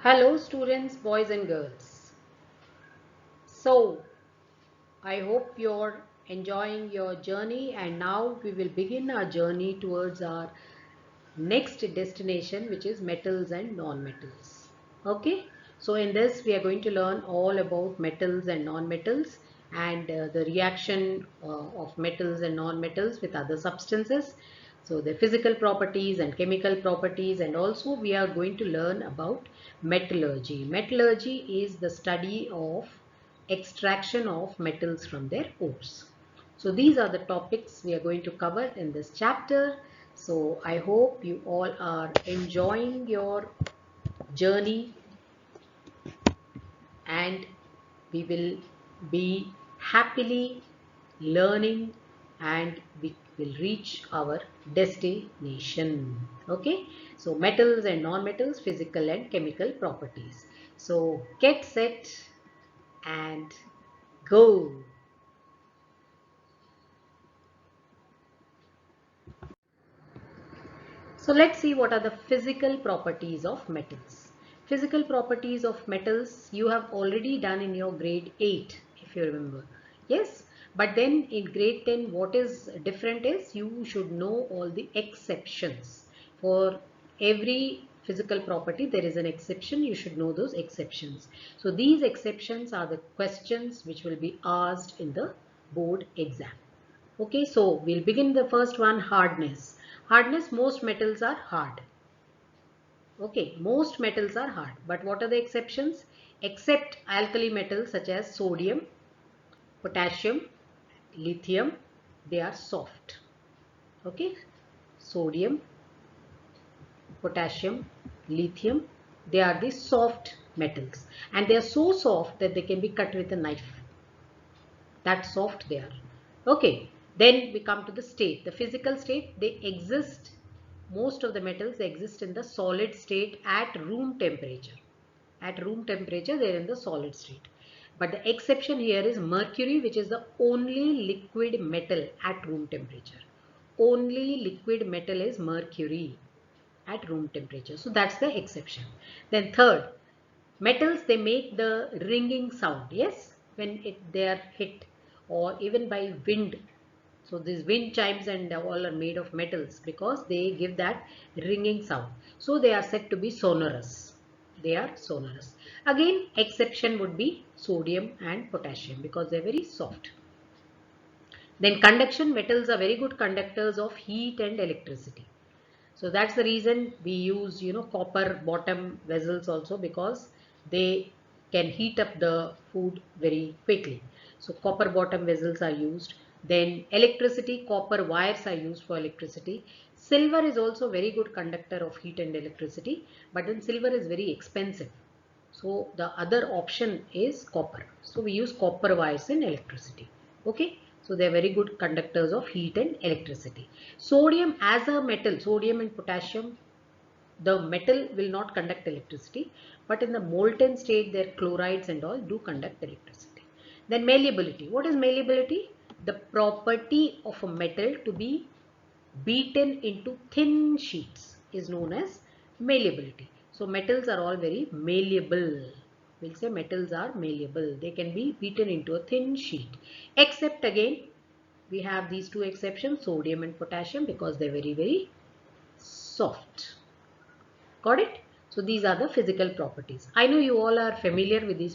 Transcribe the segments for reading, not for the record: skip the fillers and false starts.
Hello students, boys and girls. So, I hope you're enjoying your journey, and now we will begin our journey towards our next destination, which is metals and non-metals. Okay, so in this we are going to learn all about metals and non-metals, and the reaction of metals and non-metals with other substances. So the physical properties and chemical properties, and also we are going to learn about metallurgy. Metallurgy is the study of extraction of metals from their ores. So these are the topics we are going to cover in this chapter. So I hope you all are enjoying your journey, and we will be happily learning, and we will reach our destination. Okay, so metals and non-metals, physical and chemical properties. So get set and go. So let's see what are the physical properties of metals. Physical properties of metals you have already done in your grade 8, if you remember. Yes, but then in grade 10 what is different is you should know all the exceptions. For every physical property there is an exception, you should know those exceptions. So these exceptions are the questions which will be asked in the board exam. Okay, so we'll begin the first one, hardness. Hardness, most metals are hard. Okay, most metals are hard. But what are the exceptions? Except alkali metals such as sodium, potassium, lithium, they are soft. Okay, sodium, potassium, lithium, they are the soft metals. And they are so soft that they can be cut with a knife. That soft they are. Okay, then we come to the state. The physical state, they exist, most of the metals they exist in the solid state at room temperature. At room temperature they are in the solid state. But the exception here is mercury, which is the only liquid metal at room temperature. Only liquid metal is mercury at room temperature. So that's the exception. Then third, metals, they make the ringing sound. Yes, when they are hit or even by wind. So these wind chimes and all are made of metals because they give that ringing sound. So they are said to be sonorous. They are sonorous. Again, exception would be sodium and potassium because they are very soft. Then conduction, metals are very good conductors of heat and electricity. So that's the reason we use, copper bottom vessels also, because they can heat up the food very quickly. So copper bottom vessels are used. Then electricity, copper wires are used for electricity. Silver is also very good conductor of heat and electricity, but then silver is very expensive. So the other option is copper. So we use copper wires in electricity. Okay. So they are very good conductors of heat and electricity. Sodium as a metal, sodium and potassium, the metal will not conduct electricity, but in the molten state their chlorides and all do conduct electricity. Then malleability. What is malleability? The property of a metal to be beaten into thin sheets is known as malleability. So metals are all very malleable. We'll say metals are malleable. They can be beaten into a thin sheet. Except again, we have these two exceptions, sodium and potassium, because they're very, very soft. Got it? So these are the physical properties. I know you all are familiar with these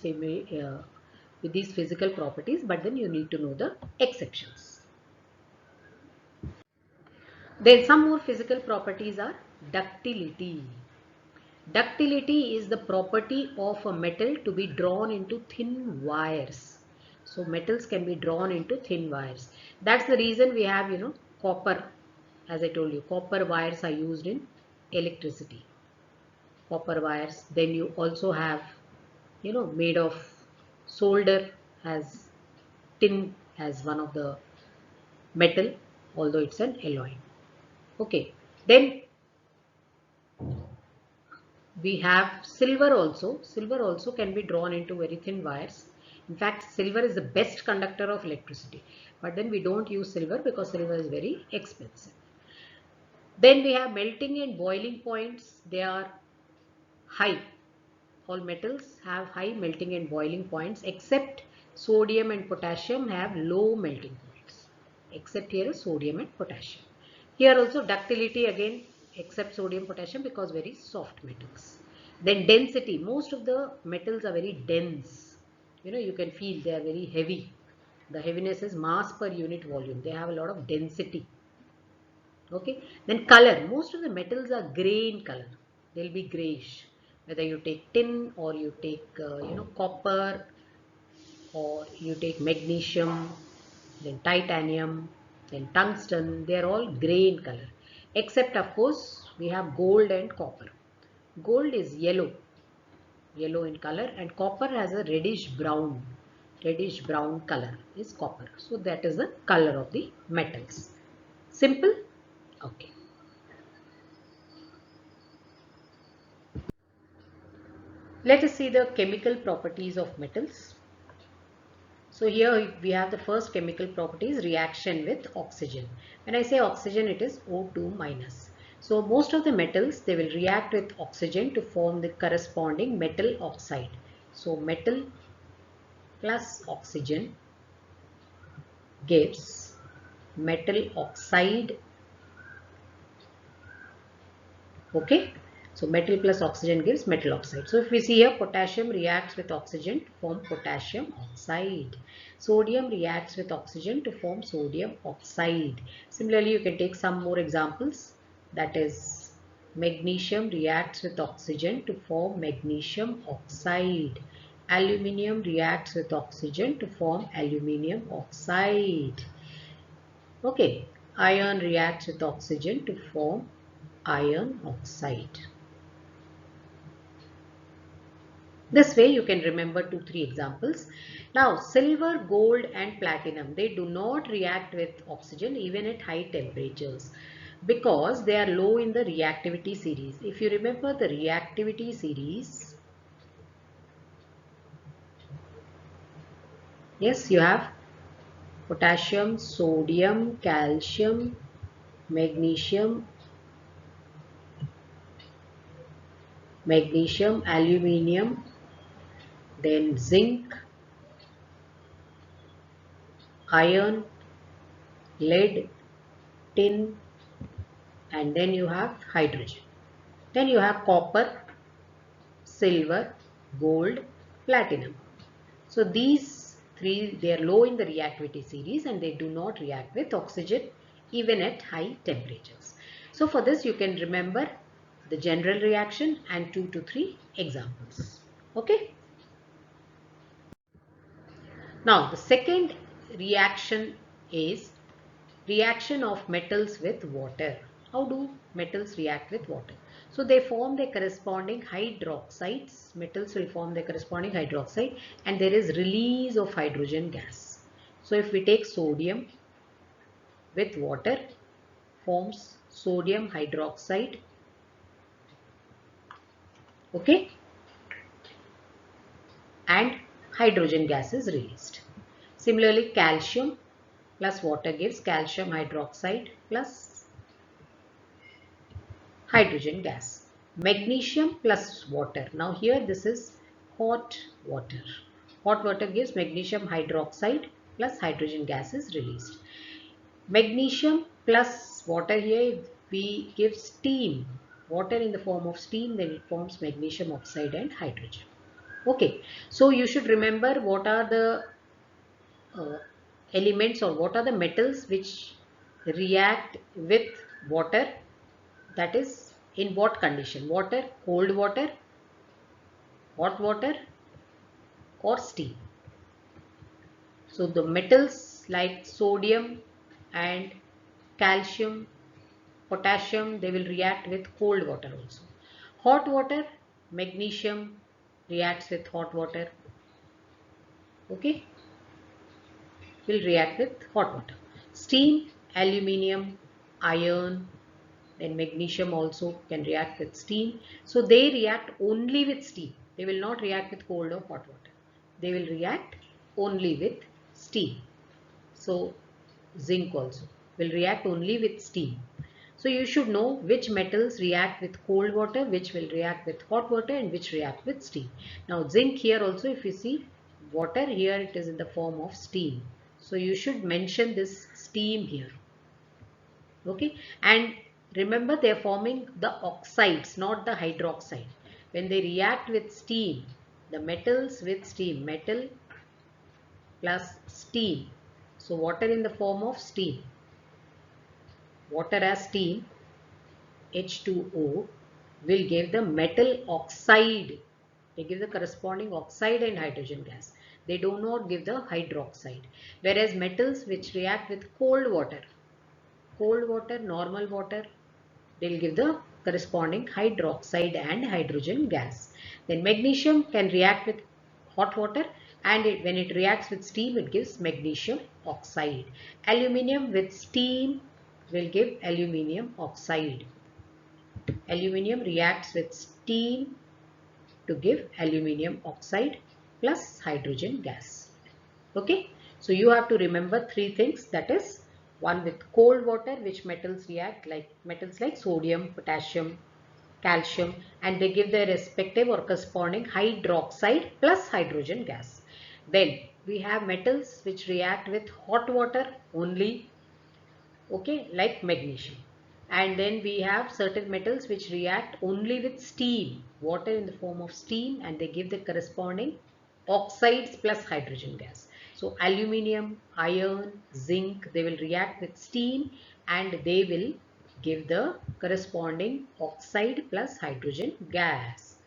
physical properties, but then you need to know the exceptions. Then some more physical properties are ductility. Ductility is the property of a metal to be drawn into thin wires. So metals can be drawn into thin wires. That's the reason we have, copper. As I told you, copper wires are used in electricity. Copper wires. Then you also have, made of solder as tin as one of the metal, although it's an alloy. Okay. Then we have silver also. Silver also can be drawn into very thin wires. In fact, silver is the best conductor of electricity. But then we don't use silver because silver is very expensive. Then we have melting and boiling points. They are high. all metals have high melting and boiling points, except sodium and potassium have low melting points. Except here is sodium and potassium. Here also ductility again, except sodium, potassium, because very soft metals. Then density, most of the metals are very dense. You know, you can feel they are very heavy. The heaviness is mass per unit volume. They have a lot of density. Okay. Then color, most of the metals are gray in color. They'll be grayish. Whether you take tin or you take copper, or you take magnesium, then titanium, then tungsten, they are all gray in color. Except of course we have gold and copper. Gold is yellow in color, and copper has a reddish brown color is copper. So that is the color of the metals. Simple? Okay. Let us see the chemical properties of metals. So here we have the first chemical property is reaction with oxygen. When I say oxygen, it is O2 minus. So most of the metals, they will react with oxygen to form the corresponding metal oxide. So metal plus oxygen gives metal oxide. Okay. So metal plus oxygen gives metal oxide. So if we see here, potassium reacts with oxygen to form potassium oxide. Sodium reacts with oxygen to form sodium oxide. Similarly, you can take some more examples. That is, magnesium reacts with oxygen to form magnesium oxide. Aluminium reacts with oxygen to form aluminium oxide. Okay. Iron reacts with oxygen to form iron oxide. This way you can remember 2-3 examples. Now silver, gold and platinum, they do not react with oxygen even at high temperatures because they are low in the reactivity series. If you remember the reactivity series, yes, you have potassium, sodium, calcium, magnesium, aluminium, then zinc, iron, lead, tin, and then you have hydrogen. Then you have copper, silver, gold, platinum. So these three, they are low in the reactivity series and they do not react with oxygen even at high temperatures. So for this you can remember the general reaction and 2 to 3 examples. Okay. Now the second reaction is reaction of metals with water. How do metals react with water? So they form their corresponding hydroxides. Metals will form their corresponding hydroxide and there is release of hydrogen gas. So if we take sodium with water, forms sodium hydroxide. Okay. And hydrogen gas is released. Similarly, calcium plus water gives calcium hydroxide plus hydrogen gas. Magnesium plus water. Now here this is hot water. Hot water gives magnesium hydroxide plus hydrogen gas is released. Magnesium plus water, here we give steam. Water in the form of steam, then it forms magnesium oxide and hydrogen. Okay, so you should remember what are the elements or what are the metals which react with water. That is, in what condition? Water, cold water, hot water or steam. So the metals like sodium and calcium, potassium, they will react with cold water also. Hot water, magnesium reacts with hot water. Okay, will react with hot water. Steam, aluminium, iron, then magnesium also can react with steam. So they react only with steam. They will not react with cold or hot water. They will react only with steam. So zinc also will react only with steam. So you should know which metals react with cold water, which will react with hot water, and which react with steam. Now zinc here also, if you see water, here it is in the form of steam. So you should mention this steam here. Okay, and remember they are forming the oxides, not the hydroxide. When they react with steam, the metals with steam, metal plus steam. So water in the form of steam, water as steam, H2O, will give the metal oxide. They give the corresponding oxide and hydrogen gas. They do not give the hydroxide. Whereas metals which react with cold water, normal water, they'll give the corresponding hydroxide and hydrogen gas. Then magnesium can react with hot water, and when it reacts with steam, it gives magnesium oxide. Aluminium with steam will give aluminium oxide. Aluminium reacts with steam to give aluminium oxide plus hydrogen gas. Okay, so you have to remember three things, that is, one with cold water, which metals react, like metals like sodium, potassium, calcium, and they give their respective or corresponding hydroxide plus hydrogen gas. Then we have metals which react with hot water only, okay, like magnesium. And then we have certain metals which react only with steam, water in the form of steam, and they give the corresponding oxides plus hydrogen gas. So aluminium, iron, zinc, they will react with steam and they will give the corresponding oxide plus hydrogen gas.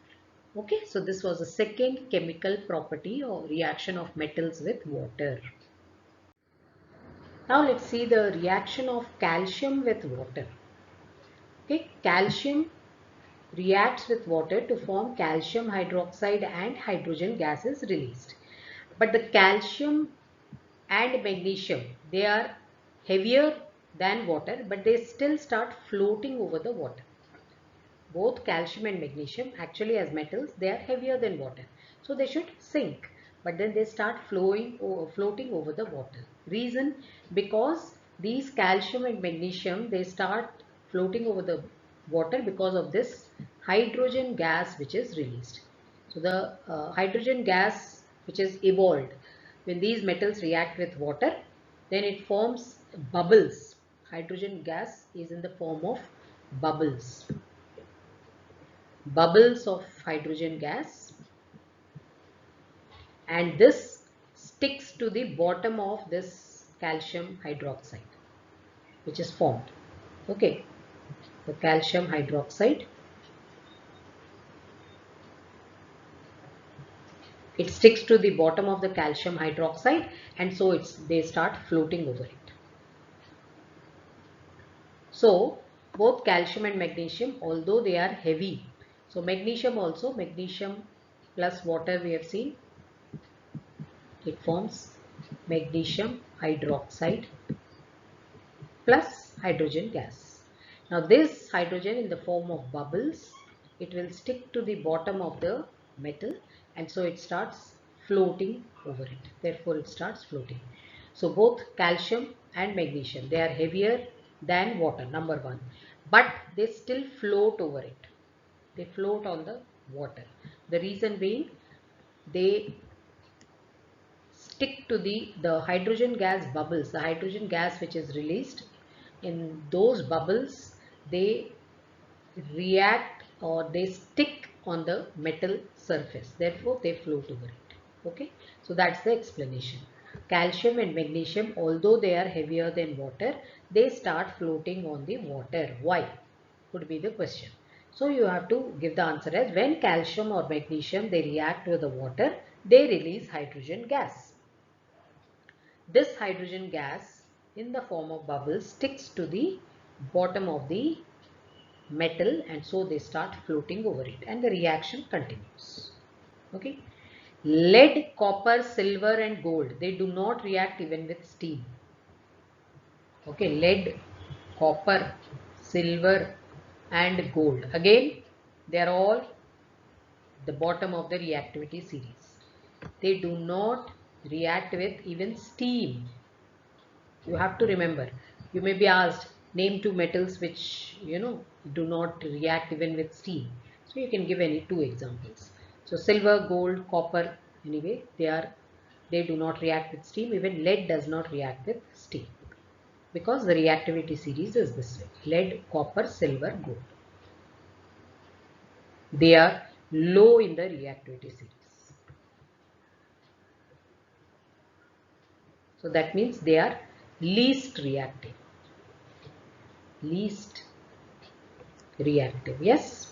Okay, so this was the second chemical property or reaction of metals with water. Now let's see the reaction of calcium with water. Okay, calcium reacts with water to form calcium hydroxide and hydrogen gas is released. But the calcium and magnesium, they are heavier than water, but they still start floating over the water. Both calcium and magnesium, actually as metals, they are heavier than water. So they should sink, but then they start floating over the water. Reason, because these calcium and magnesium, they start floating over the water because of this hydrogen gas which is released. So the hydrogen gas which is evolved when these metals react with water, then it forms bubbles. Hydrogen gas is in the form of bubbles. Bubbles of hydrogen gas, and this sticks to the bottom of this calcium hydroxide which is formed. Okay, the calcium hydroxide, it sticks to the bottom of the calcium hydroxide, and so they start floating over it. So both calcium and magnesium, although they are heavy, so magnesium also, magnesium plus water we have seen, it forms magnesium hydroxide plus hydrogen gas. Now this hydrogen in the form of bubbles, it will stick to the bottom of the metal, and so it starts floating over it. Therefore it starts floating. So both calcium and magnesium, they are heavier than water, number one, but they still float over it. They float on the water. The reason being, they stick to the hydrogen gas bubbles, the hydrogen gas which is released in those bubbles, they react or they stick on the metal surface, therefore they float over it. Okay, so that's the explanation. Calcium and magnesium, although they are heavier than water, they start floating on the water. Why could be the question. So you have to give the answer as, when calcium or magnesium, they react with the water, they release hydrogen gas. This hydrogen gas in the form of bubbles sticks to the bottom of the metal, and so they start floating over it and the reaction continues. Okay. Lead, copper, silver and gold, they do not react even with steam. Okay, lead, copper, silver and gold, again they are all the bottom of the reactivity series. They do not react with even steam. You have to remember, you may be asked, Name two metals which do not react even with steam. So you can give any two examples. So silver, gold, copper, anyway they do not react with steam. Even lead does not react with steam because the reactivity series is this way: lead, copper, silver, gold. They are low in the reactivity series. So that means they are least reactive. Least reactive. Yes.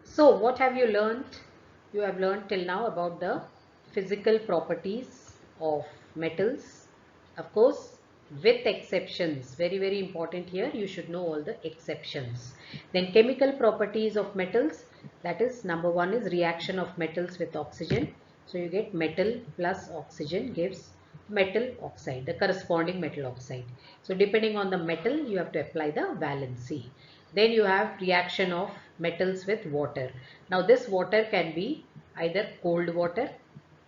So what have you learned? You have learned till now about the physical properties of metals. Of course, with exceptions. Very, very important here. You should know all the exceptions. Then chemical properties of metals. That is, number one is reaction of metals with oxygen. So you get metal plus oxygen gives metal oxide, the corresponding metal oxide. So depending on the metal, you have to apply the valency. Then you have reaction of metals with water. Now this water can be either cold water.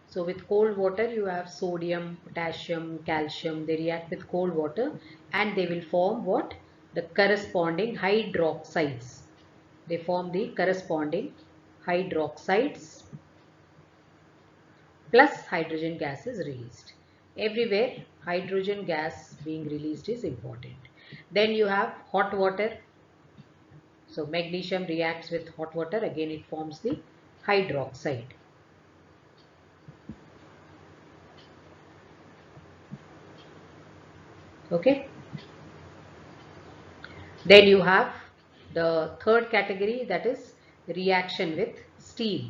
So with cold water you have sodium, potassium, calcium. They react with cold water and they will form what? The corresponding hydroxides. They form the corresponding hydroxides plus hydrogen gas is released. Everywhere hydrogen gas being released is important. Then you have hot water. So magnesium reacts with hot water, again it forms the hydroxide. Okay. Then you have the third category, that is reaction with steel.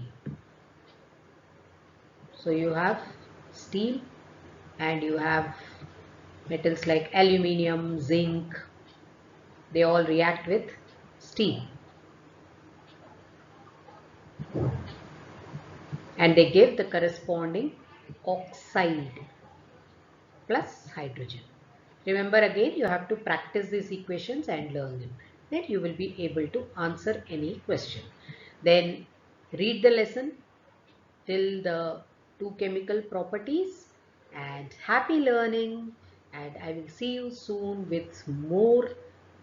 So you have steel and you have metals like aluminium, zinc. They all react with steel and they give the corresponding oxide plus hydrogen. Remember, again you have to practice these equations and learn them. Then you will be able to answer any question. Then read the lesson till the two chemical properties, and happy learning, and I will see you soon with more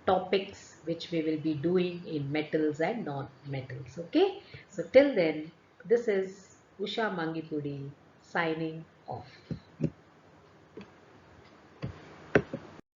topics which we will be doing in metals and non-metals. Okay, so till then, this is Usha Mangipudi signing off.